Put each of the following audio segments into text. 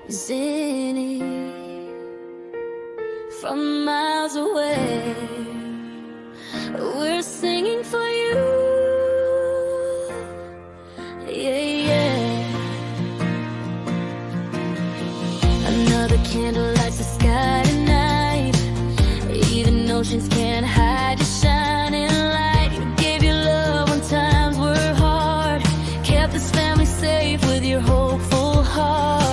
Zinni, from miles away, we're singing for you. Yeah, yeah. Another candle lights the sky tonight. Even oceans can't hide your shining light. You gave your love when times were hard, kept this family safe with your hopeful heart.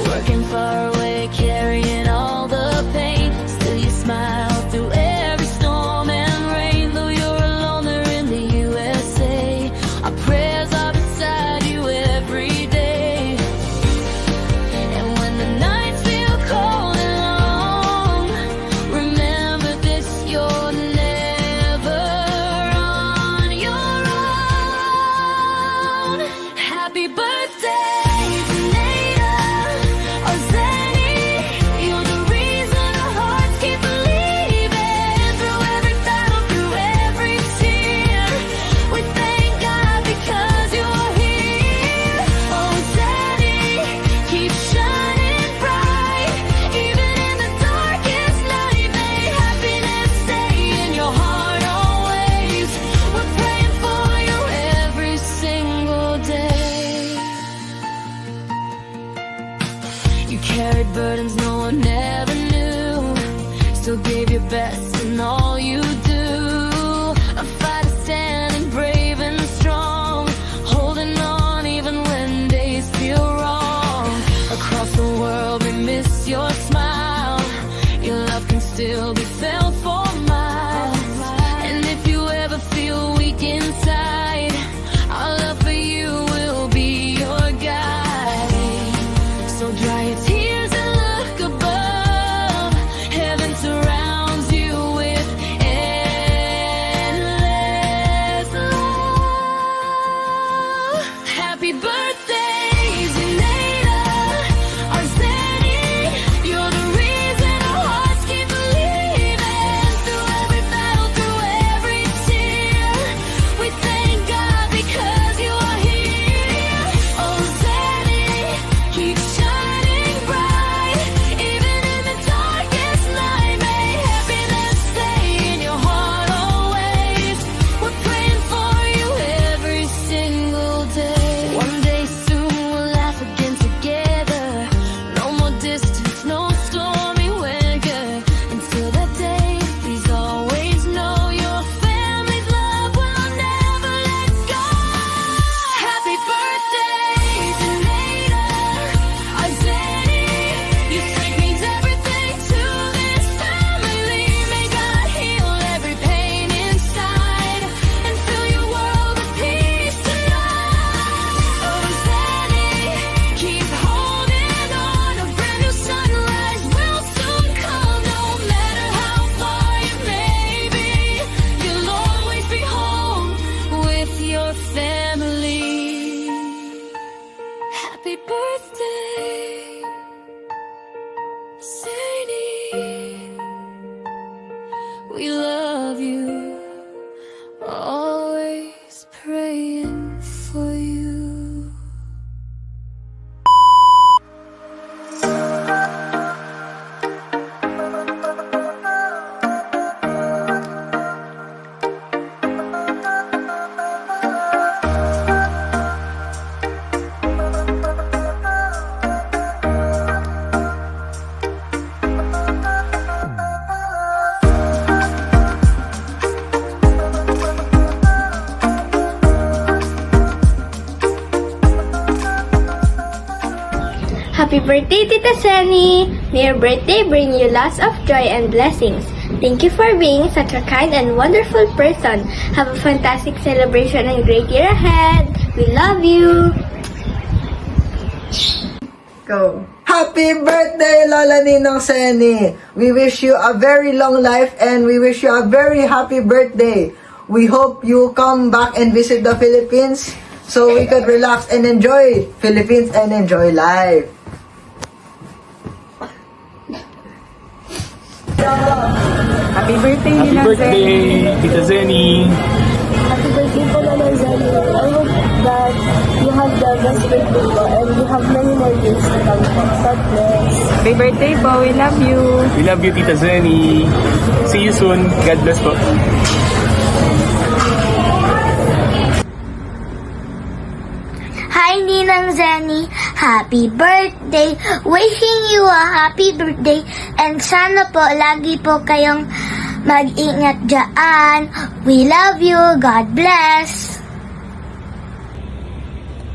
Working far away, carrying all the pain, still you smile through every storm and rain. Though you're alone there in the USA, our prayers are beside you every day. And when the nights feel cold and long, remember this, you're never on your own. Happy birthday! You carried burdens no one ever knew, still gave your best in all you do. A fighter standing brave and strong, holding on even when days feel wrong. Across the world we miss your smile, your love can still be felt for miles. And if you ever feel weak inside, our love for you will be your guide. So dry your tears and look above. Heaven surrounds you with endless love. Happy birthday, Zenaida, our Zenny. You're the reason our hearts keep believing. Through every battle, through every tear, we thank God because you are here. Oh, Zenny, keep shining bright. Even in the darkest night, may happiness stay in your heart always. We're praying for you every single day. One day soon we'll laugh again together. No more distance, no stormy weather. Until that day, please always know your family's love will never let go. Happy birthday, Zenaida, our Zenny. Your strength means everything to this family. May God heal every pain inside and fill your world with peace tonight. Oh, Zenny, keep holding on. A brand new sunrise will soon come. No matter how far you may be, you'll always be home with your family. Happy birthday, Sadie. We love you, always praying for you. Happy birthday, Tita Sunny! May your birthday bring you lots of joy and blessings. Thank you for being such a kind and wonderful person. Have a fantastic celebration and great year ahead. We love you! Go. Happy birthday, Lola Ninong Senny! We wish you a very long life and we wish you a very happy birthday. We hope you come back and visit the Philippines so we could relax and enjoy Philippines and enjoy life. Happy birthday, Happy Ninang Zenny. birthday, Tita Zenny. Happy birthday po, Lola Zenny. that you have the best birthday po and you have many more years to come po. God bless. Happy birthday po. We love you. We love you, Tita Zenny. See you soon. God bless po. Hi, Ninang Zenny. Happy birthday. Wishing you a happy birthday. And sana po, lagi po kayong mag-ingat dyan. We love you. God bless.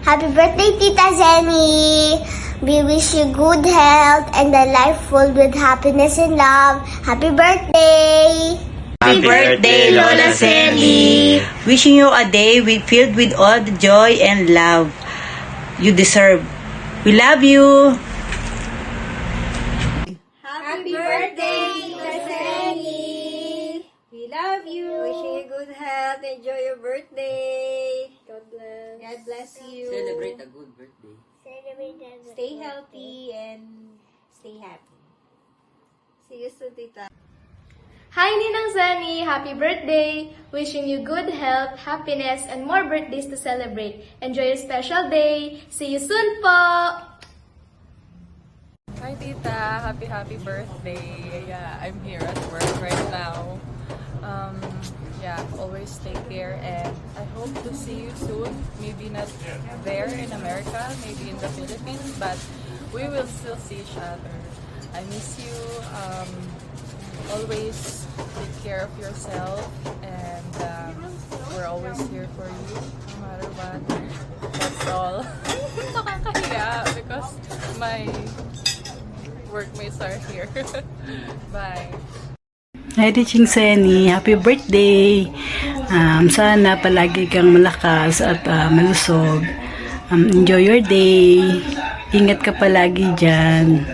Happy birthday, Tita Zenny. We wish you good health and a life full with happiness and love. Happy birthday. Happy birthday, Lola Selly! Wishing you a day filled with all the joy and love you deserve. We love you! Happy birthday, Tita Zenny. We love you. Wishing you good health. Enjoy your birthday. God bless. God bless you. Celebrate a good birthday. Stay healthy and stay happy. See you soon, Tita. Hi, Ninang Zani! Happy birthday! Wishing you good health, happiness, and more birthdays to celebrate. Enjoy your special day! See you soon po! Hi Tita, happy birthday. Yeah, I'm here at work right now. Always take care and I hope to see you soon. Maybe not there in America, maybe in the Philippines, but we will still see each other. I miss you. Always take care of yourself and we're always here for you no matter what. That's all. Nakakahiya because my workmates are here. Bye. Hi, Riching Seni. Happy birthday! Sana palagi kang malakas at malusog. Enjoy your day. Ingat ka palagi dyan.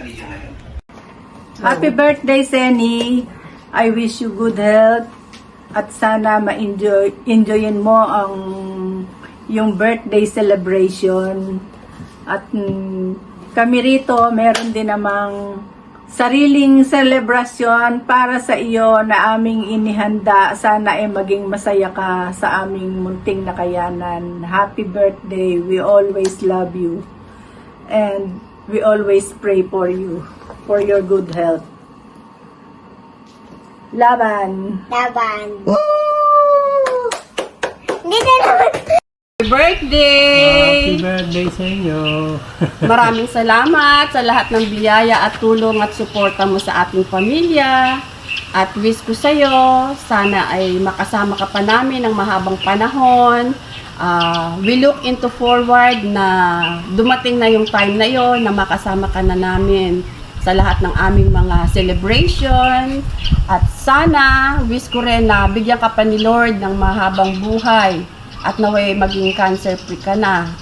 Happy birthday, Seni. I wish you good health at sana ma-enjoyin mo ang yung birthday celebration. At kami rito, meron din namang sariling selebrasyon para sa iyo na aming inihanda. Sana ay maging masaya ka sa aming munting nakayanan. Happy birthday. We always love you. And we always pray for you, for your good health. Laban. Hindi na naman. Happy birthday! Happy birthday sa inyo. Maraming salamat sa lahat ng biyaya at tulong at suporta mo sa ating pamilya. At wish ko sa iyo, sana ay makasama ka pa namin ng mahabang panahon. We look into forward na dumating na yung time na yon na makasama ka na namin sa lahat ng aming mga celebration. At sana, wish ko rin na bigyan ka pa ni Lord ng mahabang buhay at naway maging cancer-free ka na.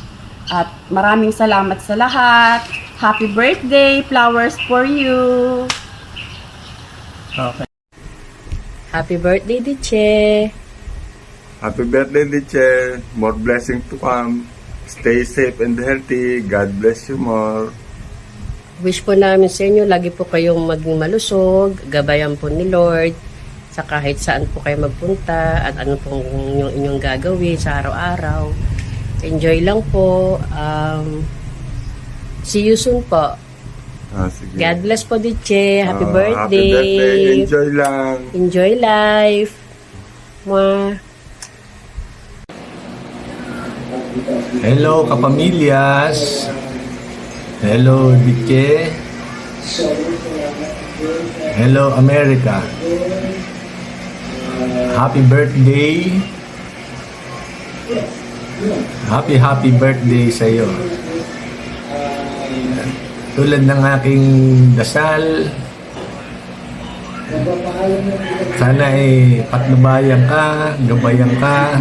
At maraming salamat sa lahat. Happy birthday! Flowers for you! Okay. Happy birthday, Diche! Happy birthday, teacher. More blessings to come. Stay safe and healthy. God bless you more. Wish po namin sa inyo, lagi po kayong maging malusog, gabayan po ni Lord, sa kahit saan po kayo magpunta, at ano pong inyong gagawin sa araw-araw. Enjoy lang po. See you soon po. Sige. God bless po, Diche. Happy birthday. Happy birthday. Enjoy lang. Enjoy life. Mwah. Hello kapamilyas. Hello Diche. Hello America. Happy birthday. Happy birthday sa iyo. Tulad ng aking dasal, sana ay patnubayan ka, gabayan ka,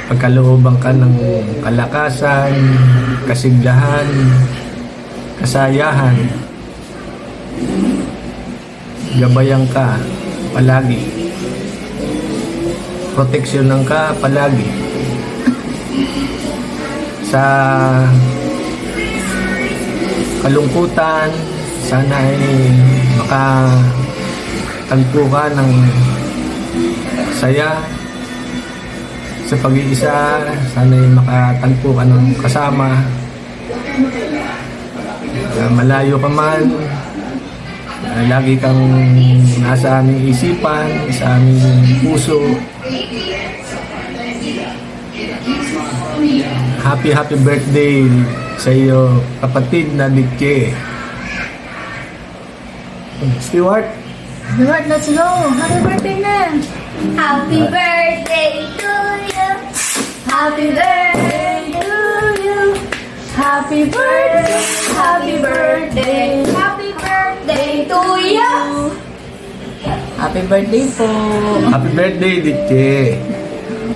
pagkalooban ka ng kalakasan, kasiglahan, kasayahan, gabayan ka palagi, proteksyonan ka palagi sa kalungkutan. Sana ay makatagpo ka ng saya sa pag-iisa, sana'y makatagpo ka ng kasama. Malayo ka man, lagi kang nasa aming isipan, sa aming puso. Happy birthday sa iyo, kapatid na Ditche. Stewart, let's go! Happy birthday na! Happy birthday to you! Happy birthday to you! Happy birthday! Happy birthday! Happy birthday to you! Happy birthday po. happy birthday Ditche.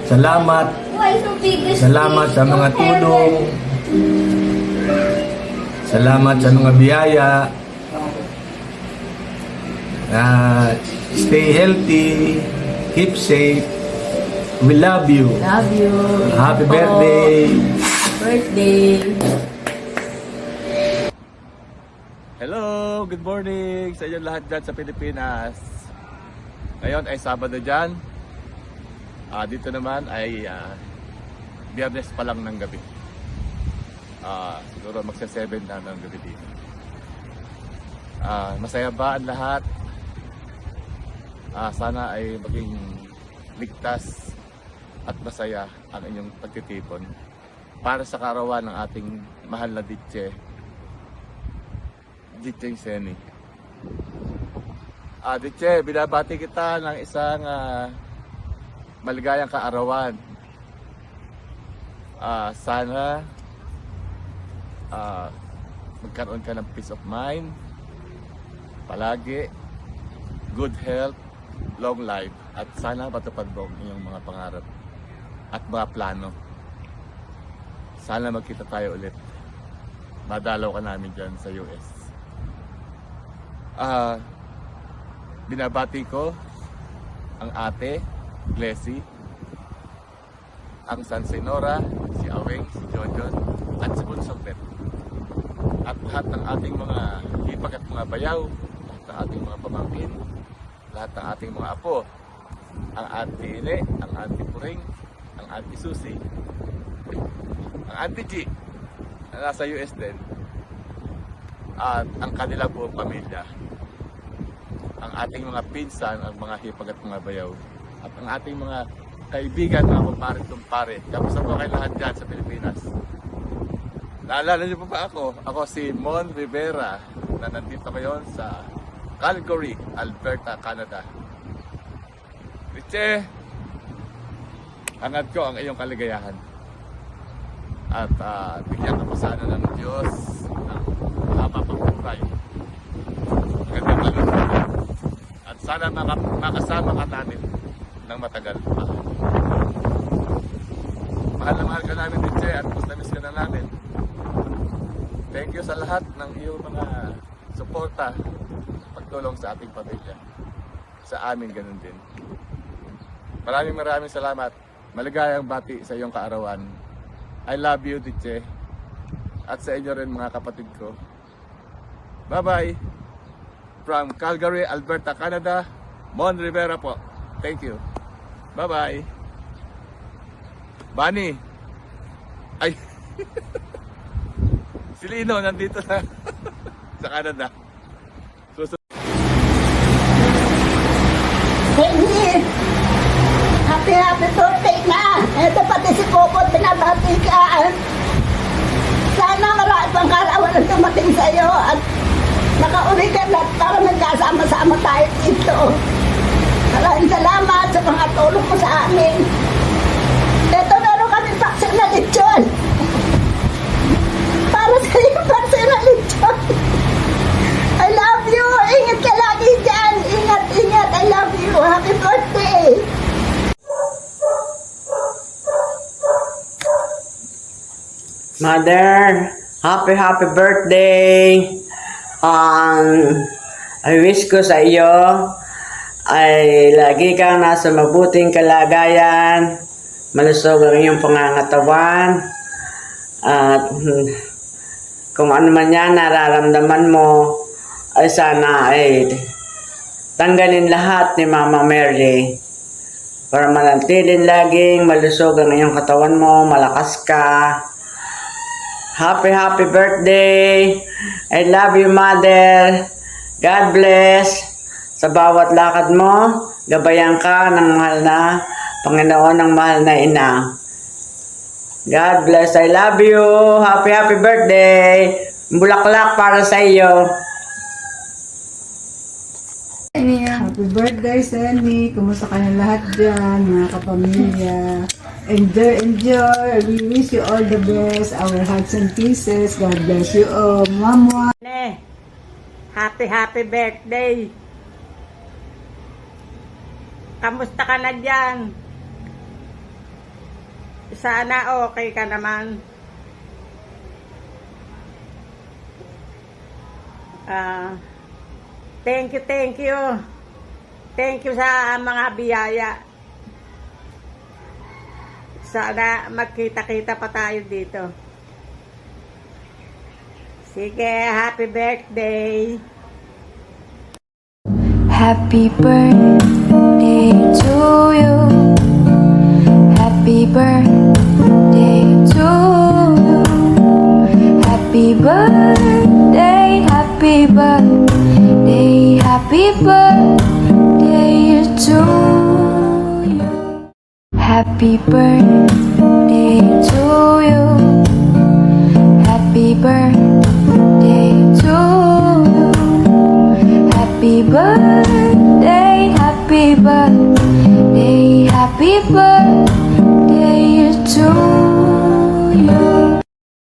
Salamat. Why so big this Salamat sa mga tulong. Salamat sa mga biyaya. Stay healthy. Keep safe. We love you. Love you. Happy birthday. Birthday. Hello! Good morning sa inyo lahat dyan sa Pilipinas. Ngayon ay Sabado dyan. Dito naman ay Biyernes pa lang ng gabi. Siguro magsa-7 na ng gabi dito. Masaya ba ang lahat? Sana ay maging ligtas at masaya ang inyong pagtitipon para sa karawan ng ating mahal na Ditche Seni. Ditche, binabati kita ng isang maligayang kaarawan. Sana magkaroon ka ng peace of mind palagi, good health, long life, at sana matupad mo ang iyong mga pangarap at mga plano. Sana magkita tayo ulit. Madalaw ka namin dyan sa US. Binabati ko ang ate, Glessy, ang Sansenora, si Aweng, si Jojon, at si Bunsong Pet. At lahat ng ating mga hipag at mga bayaw, lahat ng ating mga pamangkin, lahat ng ating mga apo, ang Auntie Ine, ang Auntie Puring, ang Auntie Susie, ang Auntie G, na nasa US din, at ang kanilang buong pamilya, ang ating mga pinsan, ang mga hipag at mga bayaw, at ang ating mga kaibigan, mga kumpare-kumpare. Kamusta po kayo lahat dyan sa Pilipinas? Naalala niyo po ba ako? Ako si Mon Rivera na nandito ngayon sa Calgary, Alberta, Canada. Ditche, hangad ko ang iyong kaligayahan. At bigyan ka pa sana ng Diyos ng mahaba pang buhay. Magandang kaluluwa. At sana makasama ka namin ng matagal pa. Mahal na mahal ka namin, Ditche, at miss ka na namin. Thank you sa lahat ng iyong mga suporta, pagtulong sa ating pamilya. Sa amin ganun din. Maraming salamat. Maligayang bati sa iyong kaarawan. I love you, Ditche. At sa inyo rin, mga kapatid ko. Bye-bye. From Calgary, Alberta, Canada, Mon Rivera po. Thank you. Bye-bye. Bunny. Ay. Si Lino nandito na sa Canada. Happy birthday na! Ito pati si Popot, binabati ka. Sana marami pang karawan ang dumating sa iyo at nakauwi ka na para nagkasama-sama tayo dito. Maraming salamat sa mga tulong mo sa amin. Ito meron kami paksin na lechon. Para sa iyo, paksin na lechon. I love you! Ingat ka lagi dyan! Ingat! I love you! Happy birthday! Mother, happy birthday! I wish ko sa iyo ay lagi kang nasa mabuting kalagayan, malusog ang iyong pangangatawan, at kung ano man yan nararamdaman mo ay sana ay tanggalin lahat ni Mama Mary para manantilin laging malusog ang iyong katawan mo, malakas ka. Happy birthday! I love you, Mother. God bless. Sa bawat lakad mo, gabayan ka ng mahal na Panginoon, ng mahal na Ina. God bless. I love you. Happy birthday. Bulaklak para sa iyo. Happy birthday, Senny. Kumusta kayong lahat dyan, mga kapamilya? Enjoy. We wish you all the best. Our hearts and pieces. God bless you all. Mama. Happy birthday. Kamusta ka na dyan? Sana okay ka naman. Thank you. Thank you sa mga biyaya. Sana magkita-kita pa tayo dito. Sige, happy birthday. Happy birthday to you. Happy birthday to you. Happy birthday, happy birthday, happy birthday to you. Happy birthday.